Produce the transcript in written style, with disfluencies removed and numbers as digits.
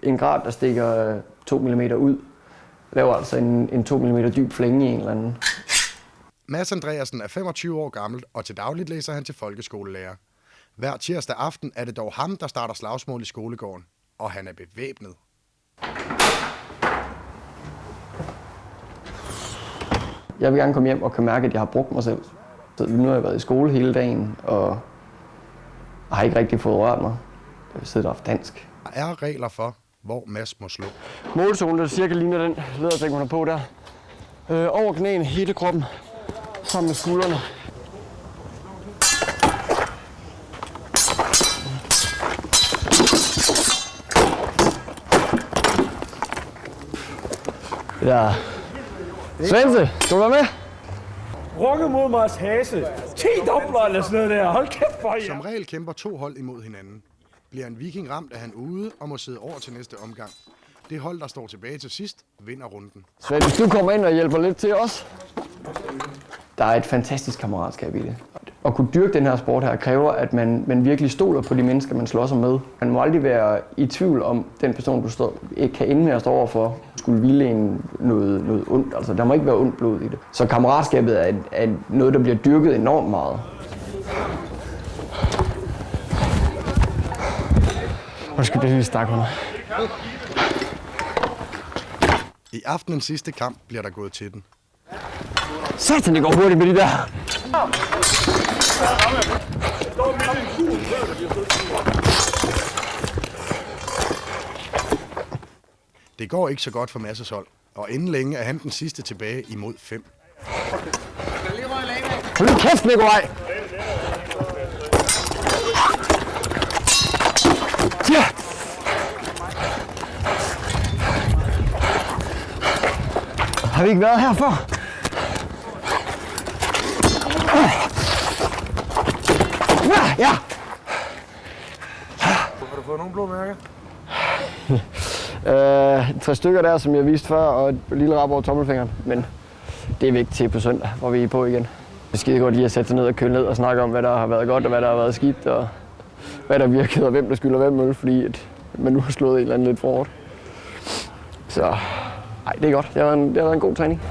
en grad, der stikker 2 mm ud. Laver altså en 2 mm dyb flænge i en eller anden. Mads Andreasen er 25 år gammel, og til dagligt læser han til folkeskolelærer. Hver tirsdag aften er det dog ham, der starter slagsmål i skolegården. Og han er bevæbnet. Jeg vil gerne komme hjem og kan mærke, at jeg har brugt mig selv. Så nu har jeg været i skole hele dagen, og har ikke rigtig fået rørt mig. Jeg vil sidde der for dansk. Der er regler for, hvor Mads må slå. Målzonen, der cirka ligner den lædersæk, hun er på der. Over knæene, hele kroppen, sammen med skuldrene. Ja. Svense, skal du være med? Rukke mod Mars Hase. 10 dobbler eller sådan noget der. Hold kæft for jer. Som regel kæmper 2 hold imod hinanden. Bliver en viking ramt, er han ude og må sidde over til næste omgang. Det hold, der står tilbage til sidst, vinder runden. Svend, hvis du kommer ind og hjælper lidt til os. Der er et fantastisk kammeratskab i det. At kunne dyrke den her sport her kræver, at man virkelig stoler på de mennesker, man slår sig med. Man må aldrig være i tvivl om, den person, du ikke kan ende med at stå overfor, skulle ville en noget ondt. Altså, der må ikke være ondt blod i det. Så kammeratskabet er noget, der bliver dyrket enormt meget. Undskyld, det er lige stak under. I aftenens sidste kamp bliver der gået til den. Satan, det går hurtigt med de der. Det går ikke så godt for Masses hold, og inden længe er han den sidste tilbage imod 5. Hold nu kæft, Nikolaj! Ja! Har vi ikke været her før? Ja! Har du fået nogle blå mærker? 3 stykker der, som jeg viste før, og et lille rap over tommelfingeren. Men det er vigtigt til på søndag, hvor vi er på igen. Det er skide godt lige at sætte sig ned og køle ned og snakke om, hvad der har været godt og hvad der har været skidt, og hvad der virkede og hvem der skylder hvem øl, fordi man nu har slået en eller anden lidt for hårdt. Så det er godt. Det har været en god træning.